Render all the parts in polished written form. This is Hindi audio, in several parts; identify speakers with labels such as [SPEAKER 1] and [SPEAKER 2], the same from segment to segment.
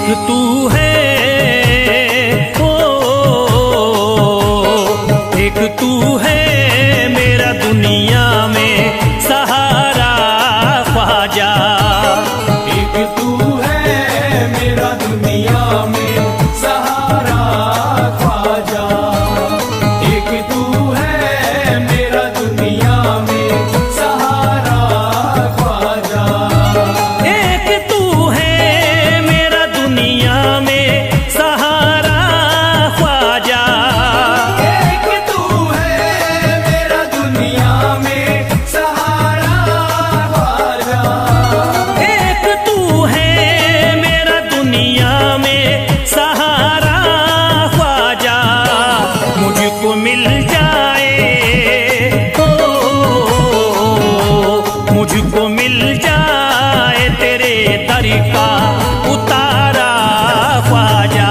[SPEAKER 1] एक तू है, ओ एक तू है मेरा दुनिया में सहारा ख्वाजा।
[SPEAKER 2] एक तू है मेरा दुनिया में सहारा ख्वाजा। एक तू है मेरा दुनिया में सहारा ख्वाजा।
[SPEAKER 1] एक तू है मेरा दुनिया में सहारा ख्वाजा।
[SPEAKER 2] एक तू है मेरा दुनिया में सहारा ख्वाजा।
[SPEAKER 1] एक तू है मेरा दुनिया में सहारा ख्वाजा। मुझको मिल जाए, मुझको मिल जाए तेरे दर का उतारा ख्वाजा।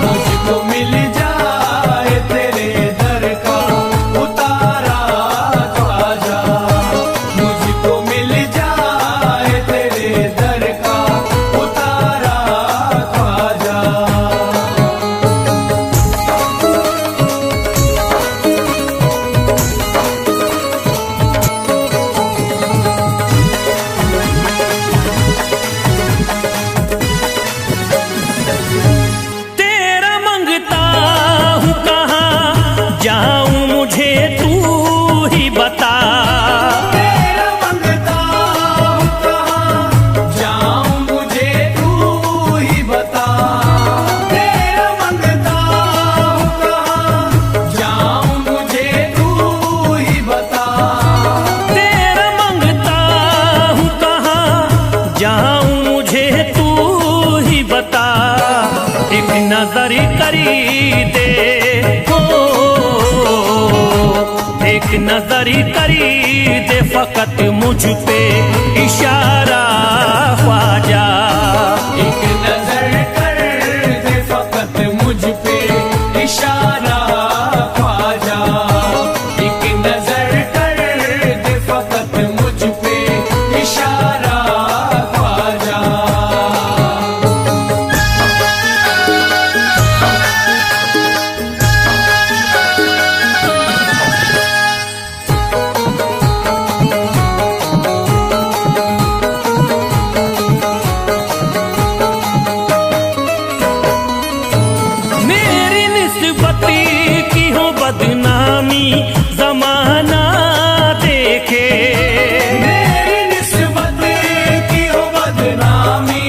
[SPEAKER 2] मुझको मिल जाए तेरे दर का उतारा ख्वाजा। मुझको मिल जाए तेरे दर का उतारा ख्वाजा।
[SPEAKER 1] तेरा मंगता हूँ कहाँ जाऊँ मुझे तू ही बता।
[SPEAKER 2] तेरा मंगता हूँ कहाँ जाऊँ मुझे तू ही बता। तेरा मंगता हूँ कहाँ जाऊँ मुझे तू ही बता।
[SPEAKER 1] तेरा मंगता हूँ कहाँ जाऊँ मुझे तू ही बता। एक नजर करी दे, हो एक नजर करी दे फकत मुझ पे इशारा ख्वाजा।
[SPEAKER 2] एक नजर कर दे फकत मुझ पे इशारा ख्वाजा। एक नजर कर दे फकत मुझ पे इशारा ख्वाजा।
[SPEAKER 1] मेरी निस्बती की हो बदनामी जमाना देखे।
[SPEAKER 2] मेरी निस्बत की हो बदनामी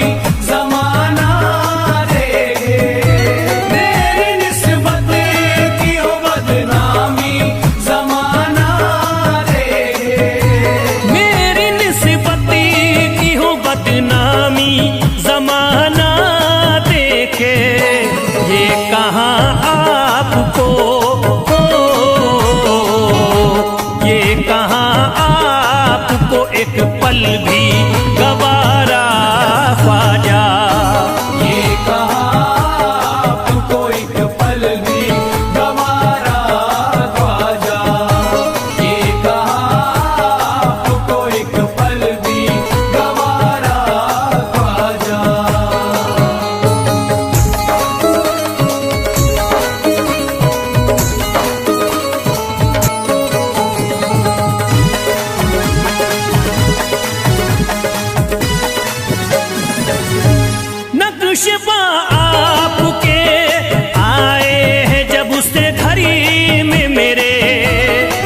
[SPEAKER 2] जमाना देखे। मेरी निस्बत की हो बदनामी जमाना देखे।
[SPEAKER 1] मेरी निस्बती की हो बदनामी जमाना देखे। ये कहाँ आपको, ये कहाँ आपको एक पल भी गवारा ख्वाजा।
[SPEAKER 2] ये कहाँ आपको एक पल भी गवारा ख्वाजा। ये कहाँ आपको एक पल भी गवारा ख्वाजा।
[SPEAKER 1] नक्शबा आपके आए हैं जब उससे घड़ी में मेरे।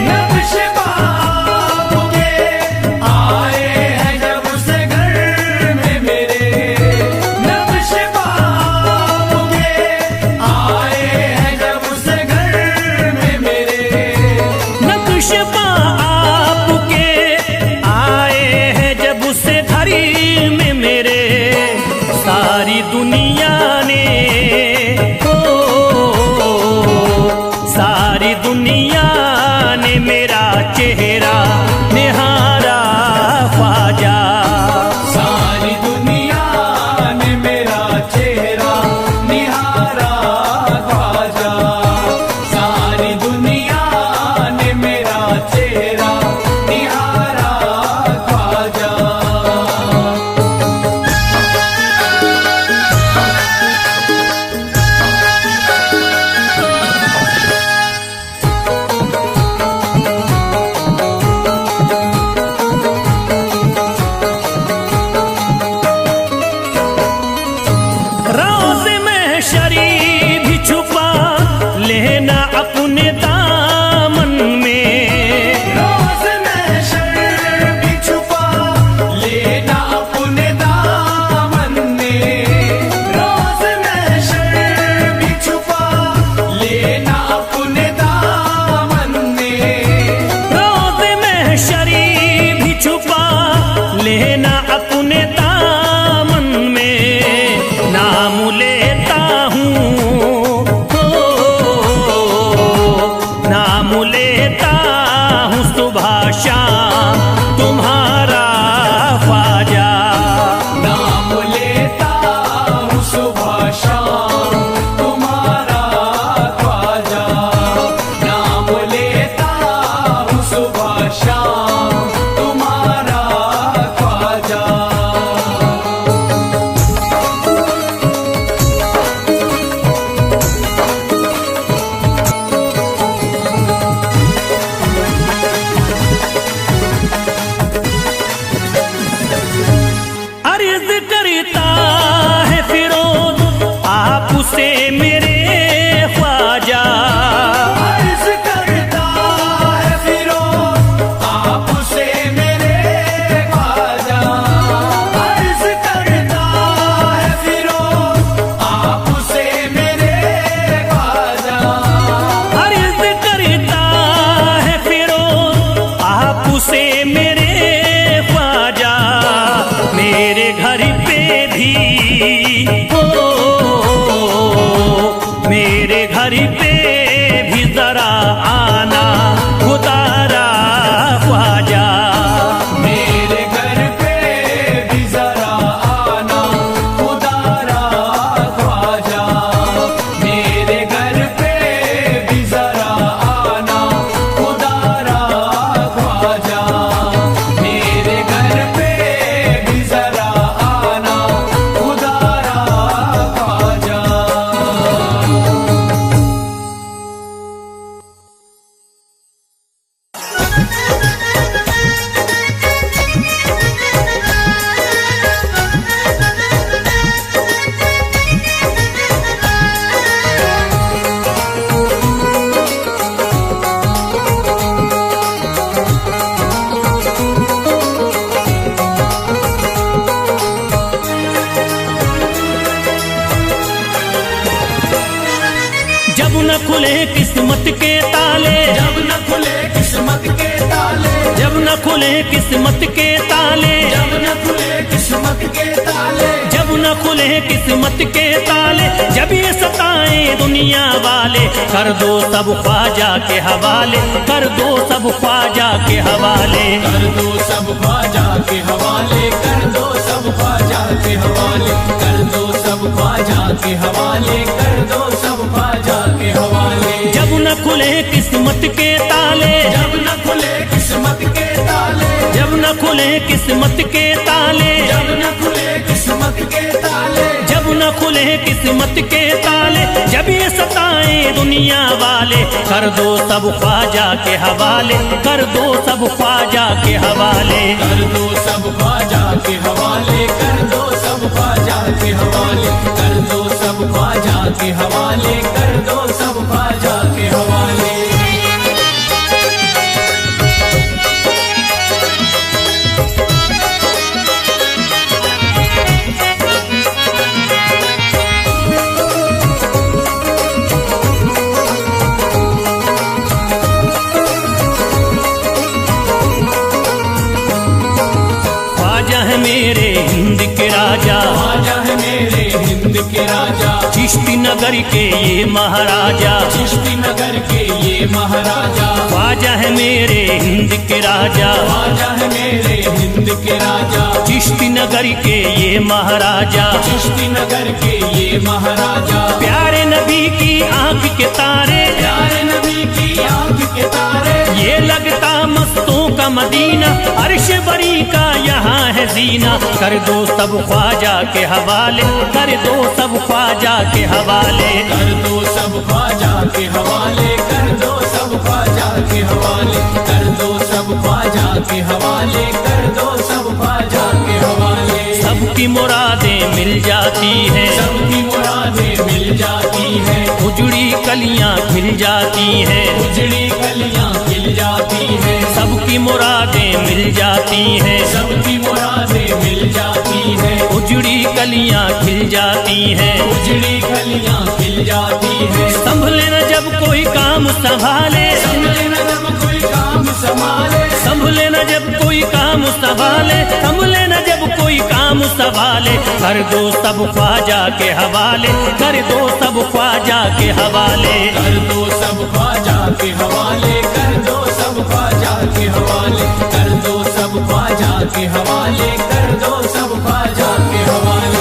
[SPEAKER 2] नक्शबा आपके आए हैं जब से घर में मेरे। नक्शबा आपके आए हैं जब से घर में मेरे।
[SPEAKER 1] नक्शबा आपके आए हैं जब उससे घड़ी में मेरे। सारी दुनिया ने, सारी दुनिया ने मेरा चेहरा निहारा ख्वाजा।
[SPEAKER 2] सारी दुनिया ने मेरा चेहरा निहारा ख्वाजा। सारी दुनिया ने मेरा चेहरा निहारा ख्वाजा।
[SPEAKER 1] ना अपने दामन में नाम लेता हूँ, नाम लेता हूँ सुबह शाम तुम्हारा ख्वाजा।
[SPEAKER 2] नाम लेता हूँ सुबह शाम तुम्हारा ख्वाजा। नाम लेता हूँ सुबह शाम तुम्हारा ख्वाजा।
[SPEAKER 1] अर्ज करता है फिरोज आपसे मेरे ख्वाजा।
[SPEAKER 2] अर्ज करता है फिरोज आपसे मेरे ख्वाजा। अर्ज करता है फिरोज आपसे मेरे ख्वाजा।
[SPEAKER 1] अर्ज करता है फिरोज आपसे मेरे ख्वाजा। मेरे घर पे भी मेरे घर पे भी जरा आना खुदारा ख्वाजा।
[SPEAKER 2] मेरे घर पे भी जरा आना खुदारा ख्वाजा। मेरे घर पे भी जरा आना खुदारा ख्वाजा। मेरे घर पे भी जरा आना खुदारा ख्वाजा।
[SPEAKER 1] जब न खुले किस्मत के ताले,
[SPEAKER 2] जब न खुले किस्मत के ताले।
[SPEAKER 1] जब न खुले किस्मत के ताले,
[SPEAKER 2] जब न खुले किस्मत के ताले।
[SPEAKER 1] जब न खुले किस्मत के ताले, जब ये सताए दुनिया वाले, कर दो सब ख्वाजा के हवाले, कर दो सब ख्वाजा के हवाले।
[SPEAKER 2] कर दो सब ख्वाजा के हवाले। कर दो सब ख्वाजा के हवाले। कर दो सब ख्वाजा के हवाले। कर दो सब ख्वाजा के हवाले।
[SPEAKER 1] जब न खुले किस्मत के ताले,
[SPEAKER 2] जब न खुले किस्मत के ताले।
[SPEAKER 1] जब न खुले किस्मत के ताले,
[SPEAKER 2] जब न खुले किस्मत के ताले।
[SPEAKER 1] जब न खुले किस्मत के ताले, जब ये सताए दुनिया वाले, कर दो सब ख्वाजा के हवाले, कर दो सब ख्वाजा के हवाले।
[SPEAKER 2] कर दो सब ख्वाजा के हवाले। कर दो सब ख्वाजा के हवाले। कर दो सब ख्वाजा के हवाले। कर दो सब ख्वाजा के हवाले।
[SPEAKER 1] ख्वाजा है मेरे हिंद के राजा,
[SPEAKER 2] ख्वाजा है मेरे हिंद के राजा।
[SPEAKER 1] चिश्ती नगर के ये महाराजा,
[SPEAKER 2] चिश्ती नगर के ये महाराजा।
[SPEAKER 1] ख्वाजा है मेरे हिंद के राजा,
[SPEAKER 2] ख्वाजा है मेरे हिंद के राजा।
[SPEAKER 1] चिश्ती नगर के ये महाराजा।
[SPEAKER 2] चिश्ती नगर के ये महाराजा।
[SPEAKER 1] प्यारे नबी की आंख के तारे,
[SPEAKER 2] प्यारे नबी की आंख के तारे।
[SPEAKER 1] ये लगता मस्तों का मदीना, अर्श बरी का यहाँ है जीना। कर दो सब ख्वाजा के हवाले, कर दो सब ख्वाजा के हवाले।
[SPEAKER 2] कर दो सब ख्वाजा के हवाले। कर दो सब ख्वाजा के हवाले। कर दो सब ख्वाजा के हवाले। कर दो सब ख्वाजा के हवाले।
[SPEAKER 1] सबकी मुरादें मिल जाती हैं,
[SPEAKER 2] सबकी मुरादें मिल जाती हैं।
[SPEAKER 1] उजड़ी कलियां खिल जाती हैं,
[SPEAKER 2] उजड़ी कलियां खिल जाती हैं।
[SPEAKER 1] सबकी मुरादें मिल जाती हैं,
[SPEAKER 2] सबकी मुरादें मिल जाती हैं।
[SPEAKER 1] उजड़ी कलियां खिल जाती हैं।
[SPEAKER 2] उजड़ी कलियां खिल जाती हैं।
[SPEAKER 1] संभले न जब कोई काम संभाले,
[SPEAKER 2] संभले न जब कोई काम संभाले।
[SPEAKER 1] संभले न जब कोई काम संभाले, संभले न जब सवाले, कर दो सब ख्वाजा के हवाले, कर दो सब ख्वाजा के हवाले।
[SPEAKER 2] कर दो सब ख्वाजा के हवाले, कर दो सब ख्वाजा के हवाले, कर दो सब ख्वाजा के हवाले, कर दो सब ख्वाजा के हवाले।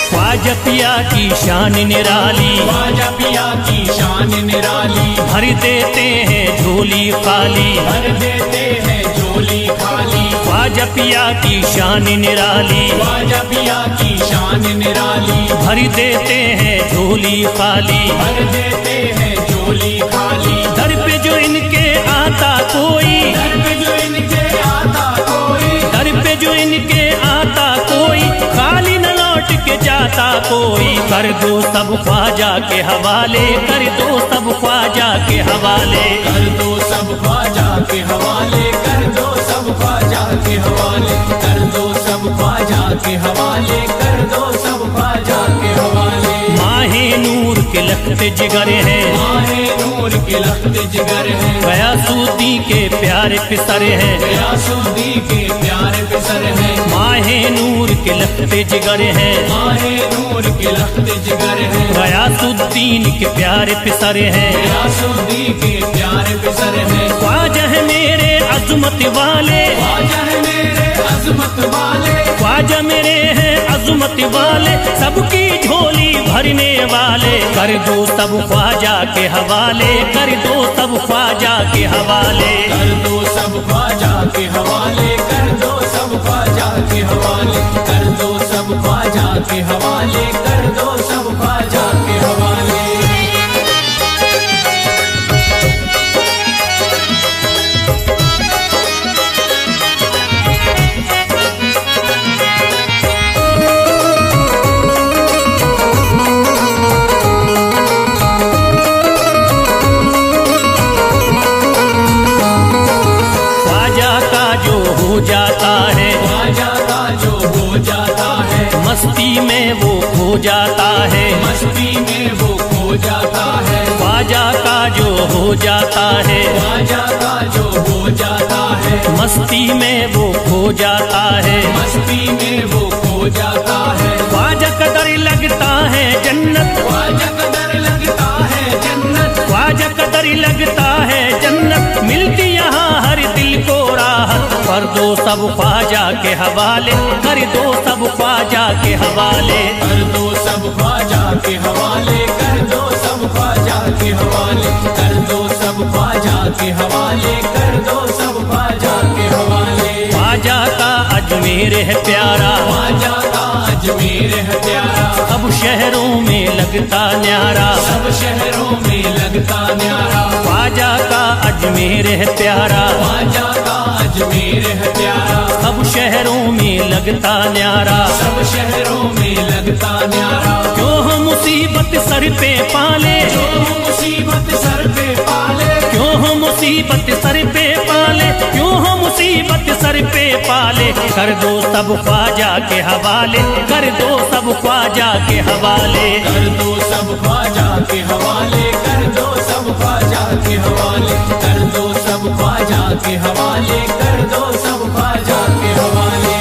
[SPEAKER 1] ख्वाजा पिया की शान निराली,
[SPEAKER 2] ख्वाजा पिया की शान निराली,
[SPEAKER 1] भर देते हैं झोली खाली,
[SPEAKER 2] भर देते हैं झोली खाली।
[SPEAKER 1] ख्वाजा पिया की शान निराली,
[SPEAKER 2] ख्वाजा पिया की शान निराली,
[SPEAKER 1] भर देते हैं झोली खाली,
[SPEAKER 2] भर देते हैं झोली खाली।
[SPEAKER 1] दर पे जो इनके आता कोई,
[SPEAKER 2] दर पे जो इनके आता कोई,
[SPEAKER 1] दर पे जो इनके आता कोई, खाली न लौट के जाता कोई। कर दो सब ख्वाजा के हवाले, कर दो सब ख्वाजा के हवाले।
[SPEAKER 2] कर दो सब ख्वाजा के हवाले, कर दो सब ख्वाजा के हवाले, कर दो सब ख्वाजा के हवाले, कर दो सब ख्वाजा के हवाले।
[SPEAKER 1] माहे नूर के लखते जिगर है,
[SPEAKER 2] माहे नूर के लखते जिगर है,
[SPEAKER 1] गयासुद्दी के प्यारे पिसर है,
[SPEAKER 2] गयासुद्दी के प्यारे पिसर है।
[SPEAKER 1] माहे नूर के लखते जिगर है,
[SPEAKER 2] माहे नूर के लखते जिगर है,
[SPEAKER 1] गयासुद्दीन के प्यारे पिसर है,
[SPEAKER 2] गयासुद्दी के प्यारे पिसर है।
[SPEAKER 1] ख्वाजा है मेरे अजमत वाले,
[SPEAKER 2] ख्वाजा है मेरे अजमत वाले,
[SPEAKER 1] ख्वाजा मेरे हैं अजमत वाले, सबकी झोली भरने वाले। कर दो सब ख्वाजा के हवाले, कर दो सब ख्वाजा के हवाले।
[SPEAKER 2] कर दो सब ख्वाजा के हवाले, कर दो सब ख्वाजा के हवाले, कर दो सब ख्वाजा के हवाले, कर दो सब ख्वाजा के हवाले।
[SPEAKER 1] हो जाता है,
[SPEAKER 2] ख्वाजा का जो हो जाता है,
[SPEAKER 1] मस्ती में वो खो जाता है,
[SPEAKER 2] मस्ती में वो खो जाता है।
[SPEAKER 1] ख्वाजा का जो हो जाता है,
[SPEAKER 2] ख्वाजा का जो हो जाता है,
[SPEAKER 1] मस्ती में वो खो जाता है,
[SPEAKER 2] मस्ती में वो खो जाता है।
[SPEAKER 1] ख्वाजा कदर लगता है जन्नत,
[SPEAKER 2] ख्वाजा कदर लगता है जन्नत,
[SPEAKER 1] ख्वाजा कदर लगता है जन्नत, मिलती यहाँ हर दिल को राहत। कर दो सब ख्वाजा के हवाले, कर दो सब ख्वाजा के हवाले।
[SPEAKER 2] कर दो सब ख्वाजा के हवाले, कर दो सब ख्वाजा के हवाले, कर दो सब ख्वाजा के हवाले, कर दो सब ख्वाजा के हवाले।
[SPEAKER 1] ख्वाजा का अजमेर है प्यारा,
[SPEAKER 2] ख्वाजा का अजमेर है प्यारा,
[SPEAKER 1] सब शहरों में लगता न्यारा,
[SPEAKER 2] सब शहरों में लगता न्यारा।
[SPEAKER 1] ख्वाजा का अजमेर है प्यारा,
[SPEAKER 2] ख्वाजा का अजमेर है प्यारा,
[SPEAKER 1] सब शहरों में लगता न्यारा,
[SPEAKER 2] सब शहरों में लगता न्यारा।
[SPEAKER 1] क्यों हम मुसीबत सर पे पाले,
[SPEAKER 2] जो मुसीबत सर पे पाले,
[SPEAKER 1] क्यों हम मुसीबत सर पे पाले, क्यों हम मुसीबत सर पे पाले। कर दो सब ख्वाजा के हवाले, कर दो सब ख्वाजा के हवाले।
[SPEAKER 2] कर दो सब ख्वाजा के हवाले, कर दो सब ख्वाजा के हवाले, कर दो सब ख्वाजा के हवाले, कर दो सब ख्वाजा के हवाले।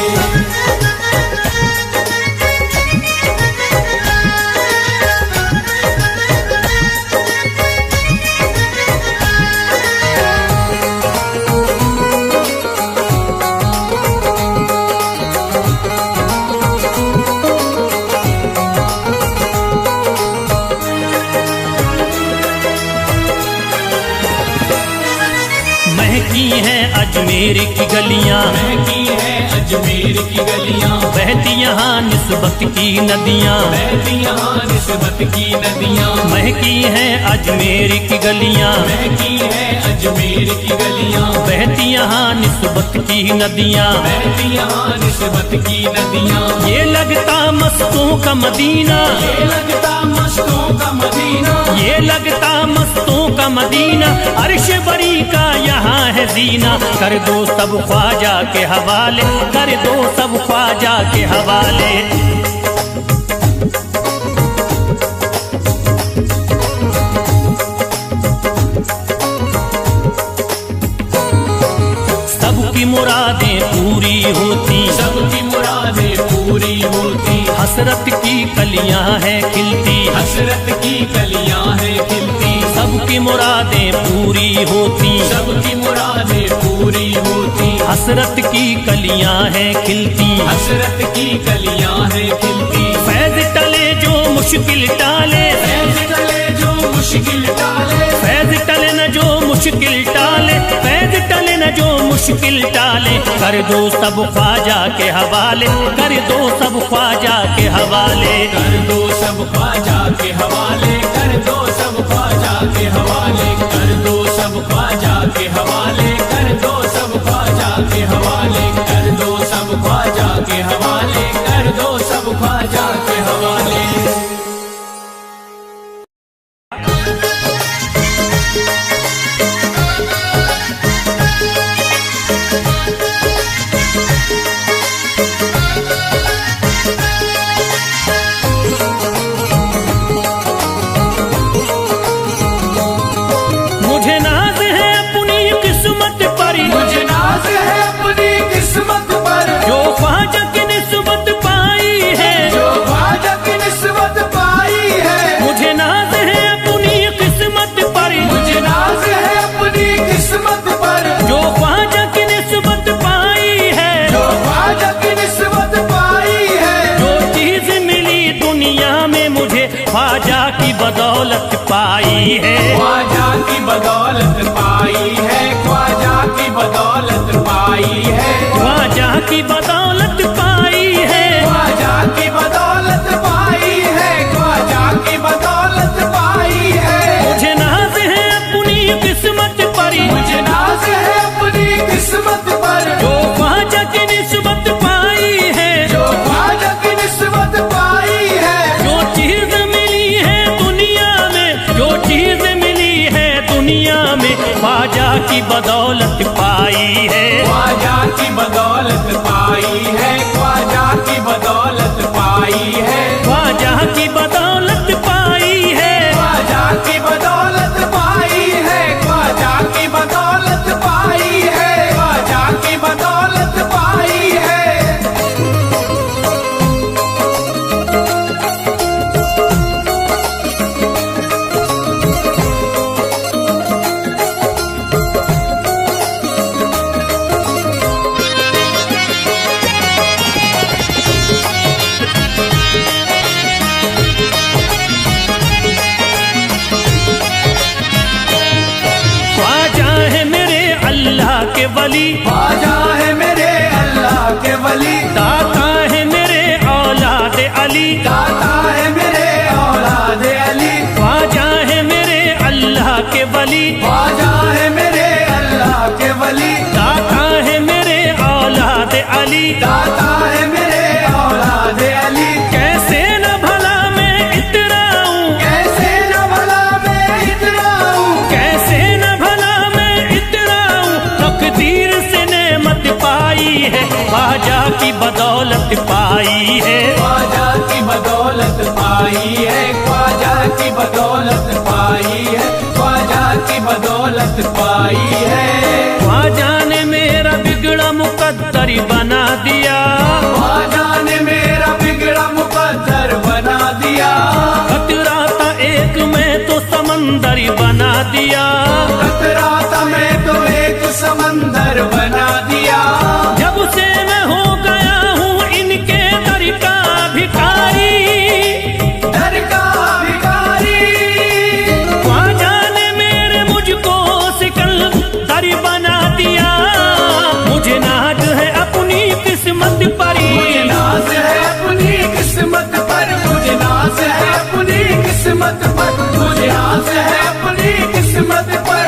[SPEAKER 1] महकी हैं अजमेर की गलियां,
[SPEAKER 2] महकी है अजमेर की गलियां,
[SPEAKER 1] बहती यहाँ निस्बत की नदियां,
[SPEAKER 2] बहती यहाँ निस्बत की नदियां।
[SPEAKER 1] महकी हैं अजमेर की गलियां,
[SPEAKER 2] महकी है अजमेर की गलियां,
[SPEAKER 1] बहती यहाँ निस्बत की नदियां,
[SPEAKER 2] बहती यहाँ निस्बत की नदियां।
[SPEAKER 1] ये लगता मस्तों का मदीना,
[SPEAKER 2] ये लगता मस्तों का मदीना,
[SPEAKER 1] अर्श बरी का यहाँ है जीना, कर दो सब ख्वाजा के हवाले, कर दो सब ख्वाजा के हवाले। सबकी मुरादें पूरी होती,
[SPEAKER 2] सबकी मुरादें पूरी होती,
[SPEAKER 1] हसरत की कलियां हैं खिलती,
[SPEAKER 2] हसरत की कलियां हैं खिलती,
[SPEAKER 1] सबकी मुरादें पूरी होती,
[SPEAKER 2] सबकी मुरादें पूरी होती,
[SPEAKER 1] हसरत की कलियां हैं खिलती,
[SPEAKER 2] हसरत की कलियां हैं खिलती।
[SPEAKER 1] फैज टले जो मुश्किल टाले,
[SPEAKER 2] फैज टले जो मुश्किल टाले,
[SPEAKER 1] फैज टले न जो मुश्किल टाले, फैज टले न जो मुश्किल टाले, कर दो सब ख्वाजा के हवाले, कर दो सब ख्वाजा के हवाले।
[SPEAKER 2] कर दो सब ख्वाजा के हवाले, कर दो सब ख्वाजा के हवाले, कर दो सब ख्वाजा के हवाले, कर दो सब ख्वाजा के हवाले, कर दो सब ख्वाजा के हवाले, कर दो सब ख्वाजा के हवाले।
[SPEAKER 1] मुझे नाज है अपनी किस्मत पर,
[SPEAKER 2] मुझे नाज है अपनी किस्मत पर,
[SPEAKER 1] जो ख्वाजा की निस्बत पाई है,
[SPEAKER 2] जो ख्वाजा की निस्बत पाई है।
[SPEAKER 1] मुझे नाज है अपनी किस्मत पर,
[SPEAKER 2] मुझे नाज है अपनी किस्मत पर,
[SPEAKER 1] जो ख्वाजा की निस्बत पाई है,
[SPEAKER 2] जो ख्वाजा की निस्बत पाई है।
[SPEAKER 1] जो चीज मिली दुनिया में मुझे ख्वाजा की बदौलत पाई है,
[SPEAKER 2] ख्वाजा की बदौलत पाई है, ख्वाजा की बदौलत पाई है,
[SPEAKER 1] ख्वाजा की बदौलत पाई है,
[SPEAKER 2] ख्वाजा की बदौलत पाई है, ख्वाजा की बदौलत पाई है।
[SPEAKER 1] मुझे नाज है अपनी किस्मत पर,
[SPEAKER 2] मुझे नाज है अपनी किस्मत पर,
[SPEAKER 1] जो ख्वाजा की निस्बत पाई है,
[SPEAKER 2] जो ख्वाजा की निस्बत पाई है।
[SPEAKER 1] जो चीज मिली है दुनिया में, जो चीज मिली है दुनिया में, ख्वाजा की बदौलत पाई है,
[SPEAKER 2] ख्वाजा की बदौलत पाई है, ख्वाजा की बदौलत पाई है,
[SPEAKER 1] ख्वाजा की बदौलत पाई है,
[SPEAKER 2] ख्वाजा की बदौलत पाई है, ख्वाजा की बदौलत पाई है, ख्वाजा की बदौलत पाई है।
[SPEAKER 1] ख्वाजा है मेरे अल्लाह के वली,
[SPEAKER 2] ख्वाजा है मेरे अल्लाह के वली,
[SPEAKER 1] दाता है मेरे औलाद अली,
[SPEAKER 2] दाता है मेरे औलाद अली,
[SPEAKER 1] ख्वाजा है मेरे अल्लाह के वली,
[SPEAKER 2] ख्वाजा है मेरे अल्लाह के वली,
[SPEAKER 1] दाता है मेरे औलाद अली।
[SPEAKER 2] दाता है मेरे औलाद अली।
[SPEAKER 1] कैसे न भला मैं इतराऊं,
[SPEAKER 2] कैसे न भला मैं इतराऊं,
[SPEAKER 1] कैसे न भला मैं इतराऊं, तकदीर से नेमत पाई है, ख्वाजा की बदौलत पाई है,
[SPEAKER 2] ख्वाजा की बदौलत पाई है, ख्वाजा की बदौलत पाई है, ख्वाजा की बदौलत पाई है।
[SPEAKER 1] ख्वाजा ने मेरा बिगड़ा मुकद्दर बना दिया,
[SPEAKER 2] ख्वाजा ने मेरा बिगड़ा मुकद्दर बना दिया,
[SPEAKER 1] खतरा था एक मैं तो समंदर बना दिया,
[SPEAKER 2] खतरा था मैं तो एक समंदर बना दिया।
[SPEAKER 1] जब से मैं हो गया हूँ इनके दर का भिखारी,
[SPEAKER 2] दर का भिखारी,
[SPEAKER 1] ख्वाजा ने मेरे मुझको सिकंदर बना दिया, मुझे नाज है अपनी किस्मत पर,
[SPEAKER 2] मुझे नाज है अपनी किस्मत पर, मुझे नाज है अपनी किस्मत पर, मुझे नाज है अपनी किस्मत पर।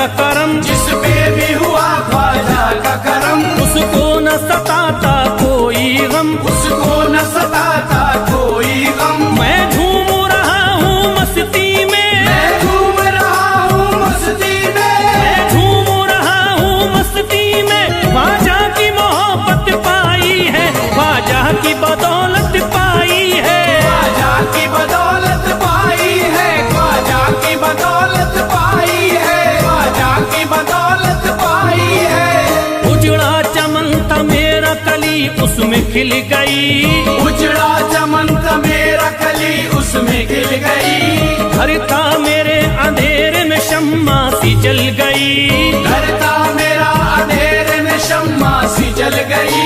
[SPEAKER 1] का करम,
[SPEAKER 2] जिस पे भी हुआ ख्वाजा का करम,
[SPEAKER 1] उसको न सताता कोई गम,
[SPEAKER 2] उसको न सताता कोई गम।
[SPEAKER 1] मैं झूम रहा हूँ मस्ती में,
[SPEAKER 2] मैं झूम रहा हूँ मस्ती में,
[SPEAKER 1] मैं झूम रहा हूँ मस्ती में। ख्वाजा की मोहब्बत पाई है, ख्वाजा की बदौलत पाई है,
[SPEAKER 2] ख्वाजा की बदौलत पाई है, ख्वाजा की बदौलत पाई है, ख्वाजा की बदौलत पाई है।
[SPEAKER 1] उजड़ा चमन था मेरा कली उसमें खिल गई,
[SPEAKER 2] उजड़ा चमन था मेरा कली उसमें खिल गई।
[SPEAKER 1] घर था मेरे अंधेरे में शम्मा सी जल गई,
[SPEAKER 2] घर था मेरा अंधेरे में शम्मा सी जल गई।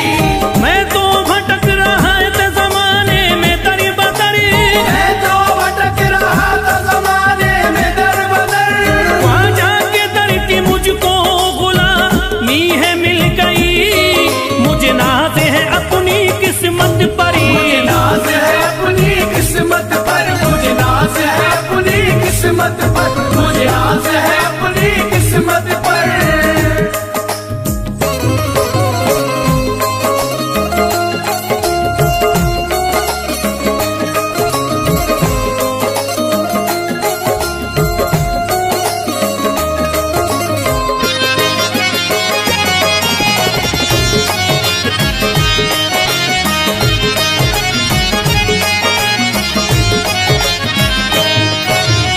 [SPEAKER 1] मैं तो भटक रहा था जमाने में दर बदर,
[SPEAKER 2] मैं तो भटक रहा था जमाने में दर बदर।
[SPEAKER 1] ख्वाजा के दर की मुझको गुलामी है मिल गई, मुझे नाज है अपनी किस्मत पर,
[SPEAKER 2] मुझे नाज है अपनी किस्मत पर, मुझे नाज है अपनी किस्मत पर, मुझे नाज है अपनी किस्मत पर।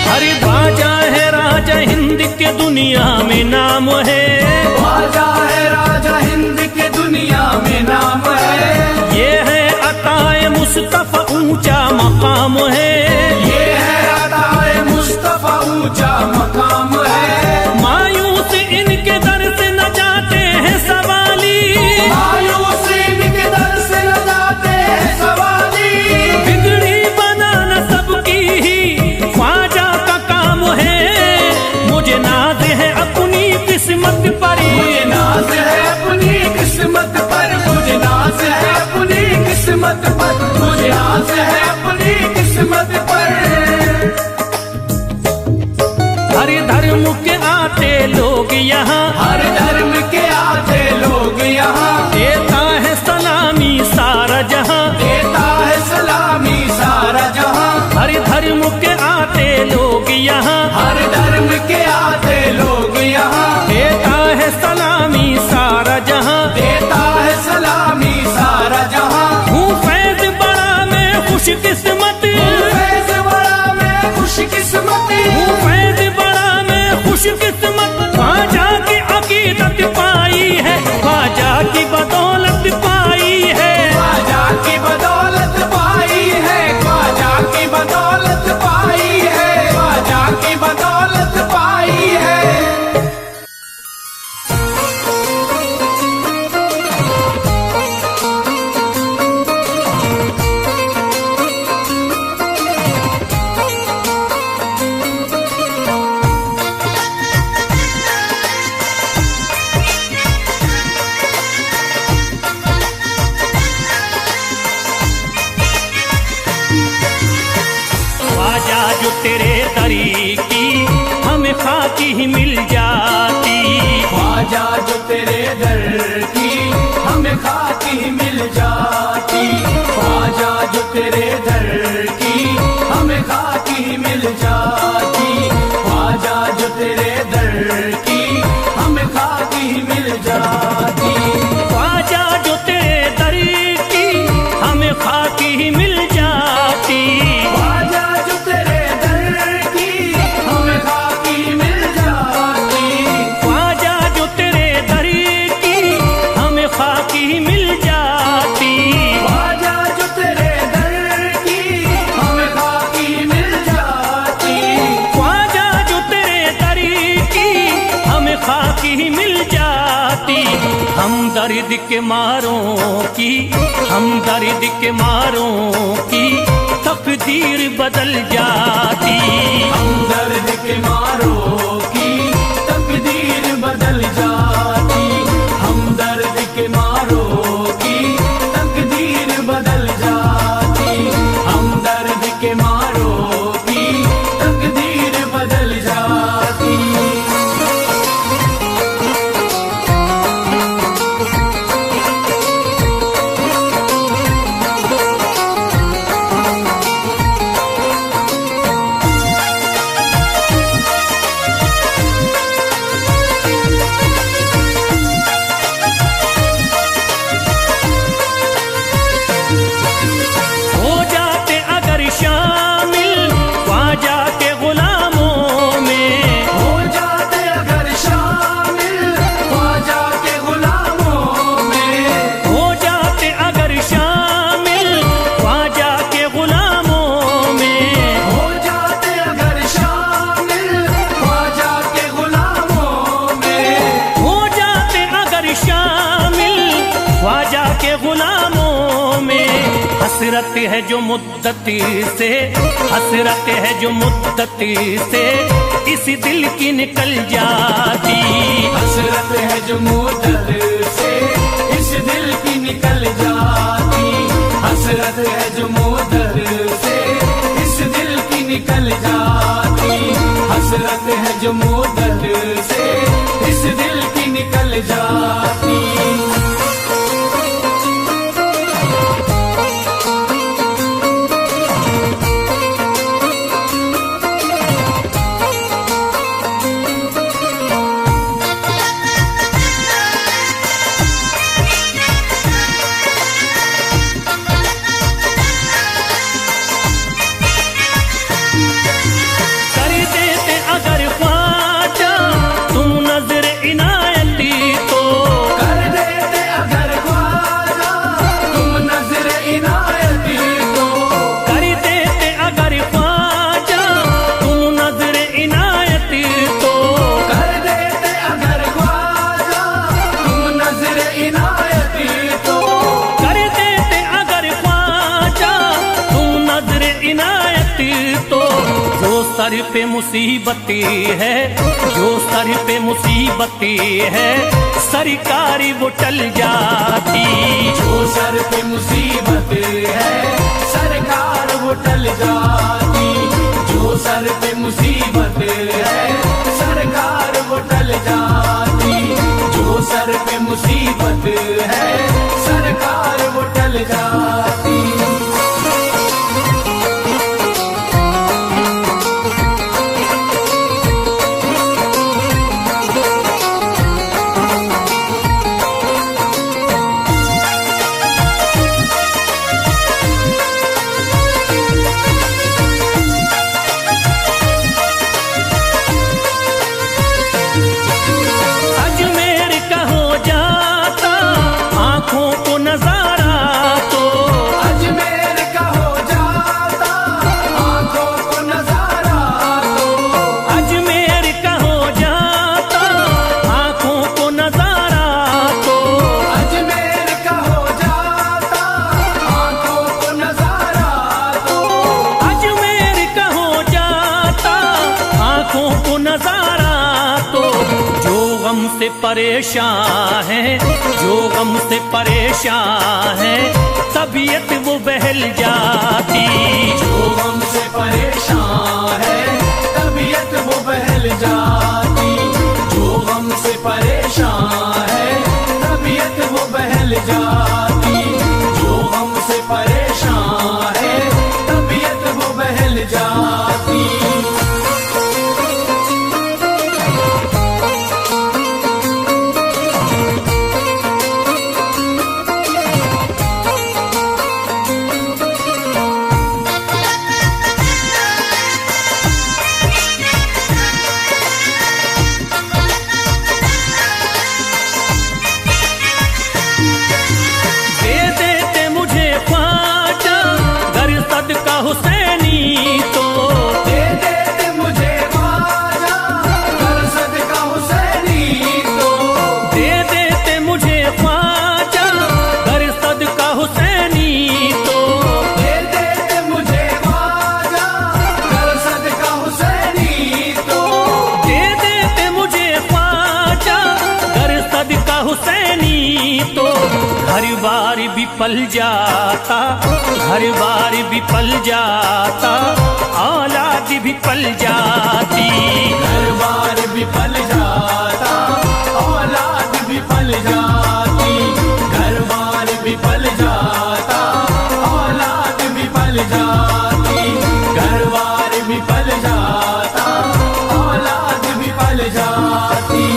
[SPEAKER 1] हरि ख्वाजा है राजा हिंद के दुनिया में नाम है,
[SPEAKER 2] ख्वाजा है राजा हिंद के दुनिया में नाम है।
[SPEAKER 1] ये है अताए मुस्तफा ऊंचा मकाम है,
[SPEAKER 2] ये है अताए मुस्तफा ऊंचा मकाम है।
[SPEAKER 1] मायूस इनके दर से न जाते हैं सवाली,
[SPEAKER 2] मायूस इनके दर से न जाते हैं सवाली।
[SPEAKER 1] बिगड़ी बनाना सबकी ही ख्वाजा का काम है, मुझे नाज है अपनी किस्मत पर,
[SPEAKER 2] मुझे नाज है अपनी किस्मत पर, मुझे नाज है अपनी किस्मत पर, मुझे नाज है अपनी किस्मत पर।
[SPEAKER 1] हर धर्म के आते लोग यहाँ,
[SPEAKER 2] हर धर्म के आते लोग यहाँ,
[SPEAKER 1] देता है सलामी सारा जहाँ,
[SPEAKER 2] देता है सलामी सारा जहाँ।
[SPEAKER 1] हर धर्म के आते लोग यहाँ,
[SPEAKER 2] हर धर्म के आते लोग यहाँ,
[SPEAKER 1] देता है सलामी सारा जहाँ,
[SPEAKER 2] देता है सलामी सारा जहाँ।
[SPEAKER 1] हूँ फैज बड़ा मैं खुशकिस्मत,
[SPEAKER 2] फैज़ बड़ा मैं खुशकिस्मत,
[SPEAKER 1] हूँ फैज बड़ा मैं खुशकिस्मत। ख्वाजा की अकीदत पाई है, ख्वाजा की बदौलत पाई है,
[SPEAKER 2] ख्वाजा की बदौलत पाई है, ख्वाजा की बदौलत पाई है, ख्वाजा की बदौलत पाई है।
[SPEAKER 1] ख्वाजा जो तेरे दरी की हमें खाकी ही मिल जाती,
[SPEAKER 2] ख्वाजा जो तेरे दर की हमें खाकी मिल जाती, ख्वाजा जो तेरे दर की हमें खाकी मिल जाती, ख्वाजा जो तेरे दर की हमें खाकी मिल जाती।
[SPEAKER 1] ख्वाजा जो तेरे दर की हमें खाकी ही मिल जाती,
[SPEAKER 2] ख्वाजा जो तेरे दर की हमें खाकी मिल जाती,
[SPEAKER 1] ख्वाजा जो तेरे दर की हमें खाकी ही मिल जाती,
[SPEAKER 2] ख्वाजा जो तेरे दर की हमें खाकी मिल जाती,
[SPEAKER 1] ख्वाजा जो तेरे दर की हमें खाकी ही मिल जाती। हम दर्द के मारों की, हम दर्द के मारों की तकदीर बदल जाती,
[SPEAKER 2] हम दर्द के मारों की तकदीर बदल जाती, हम दर्द के मारों की तकदीर बदल जाती, हम दर्द के मारों की तकदीर बदल जाती।
[SPEAKER 1] हसरत है जो मुद्दती से, हसरत है जो मुद्दती से इस दिल की निकल जाती।
[SPEAKER 2] हसरत है जो मुद्दत से इस दिल की निकल जाती। हसरत है जो मुद्दत से इस दिल की निकल जाती। हसरत है जो मुद्दत से इस दिल की निकल जाती।
[SPEAKER 1] सर पे मुसीबती है, जो सर पे मुसीबती है सरकारी वो टल जाती।
[SPEAKER 2] जो सर पे मुसीबत है सरकार वो टल जाती। जो सर पे मुसीबत है सरकार वो टल जाती। जो सर पे मुसीबत है सरकार वो टल जाती।
[SPEAKER 1] गम से परेशान है, जो गम से परेशान है तबीयत वो बहल जाती।
[SPEAKER 2] जो गम से परेशान है तबीयत वो बहल जाती। जो गम से परेशान है तबीयत वो बहल जाती। जो गम से परेशान है तबीयत वो बहल जाती।
[SPEAKER 1] हुसैनी तो
[SPEAKER 2] दे देते मुझे ख्वाजा कर सदका हुसैनी तो।
[SPEAKER 1] दे देते मुझे ख्वाजा कर सदका हुसैनी तो।
[SPEAKER 2] दे देते मुझे ख्वाजा कर सदका हुसैनी तो।
[SPEAKER 1] दे देते मुझे ख्वाजा कर सदका हुसैनी तो। हर बार भी पल जाता, हर बार भी पल जाता, औलाद भी पल जाती।
[SPEAKER 2] हर बार भी पल जाता औलाद भी पल जाती। हर बार भी पल जाता औलाद भी पल जाती। हर बार भी पल जाता औलाद भी पल जाती।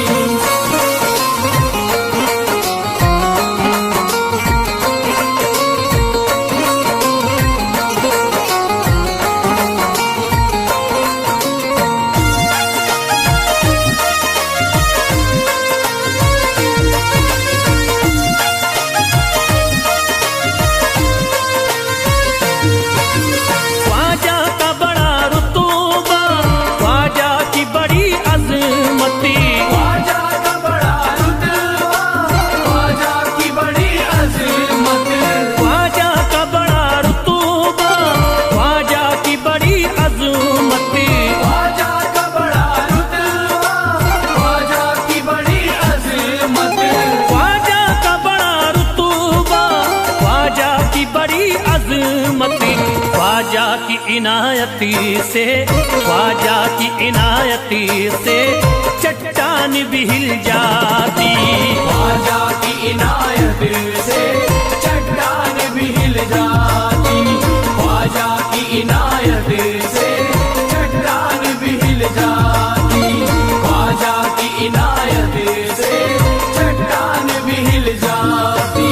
[SPEAKER 1] हिम्मती, ख्वाजा की इनायती से, ख्वाजा की इनायती से चट्टान भी हिल जाती।
[SPEAKER 2] ख्वाजा की इनायत से चट्टान भी हिल जाती, ख्वाजा की इनायत से चट्टान भी हिल जाती, ख्वाजा की इनायत से चट्टान भी हिल जाती।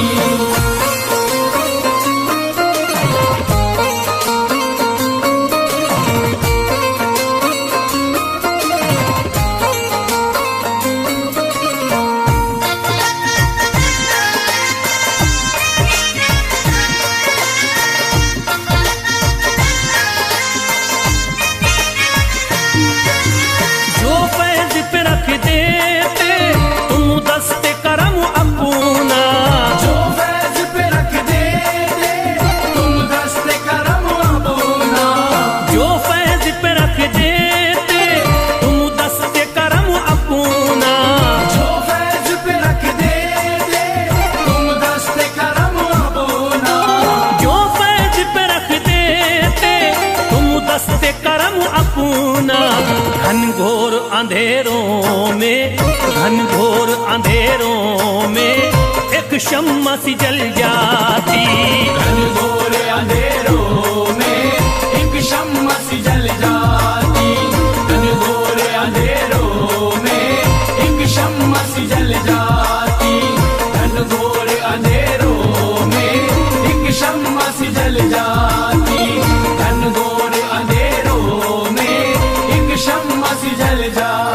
[SPEAKER 1] जो फैज पे रख देते तुम दस्ते करम अपना,
[SPEAKER 2] जो फैज पे रख देते तुम दस्ते करम अपना,
[SPEAKER 1] जो फैज पे रख देते तुम दस्ते करम अपना,
[SPEAKER 2] जो फैज पे रख देते तुम दस्ते करम अपना,
[SPEAKER 1] जो फैज पे रख देते तुम दस्ते करम अपना। घनघोर अंधेरों में, घनघोर अंधेरों में एक शम्मा सी जल जाती।
[SPEAKER 2] घनघोर अंधेरों में एक शम्मा सी जल जाती, घनघोर अंधेरों में एक शम्मा सी जल जाती, घनघोर अंधेरों में एक शम्मा सी जल जाती, घनघोर अंधेरों में एक शम्मा सी जल जाती।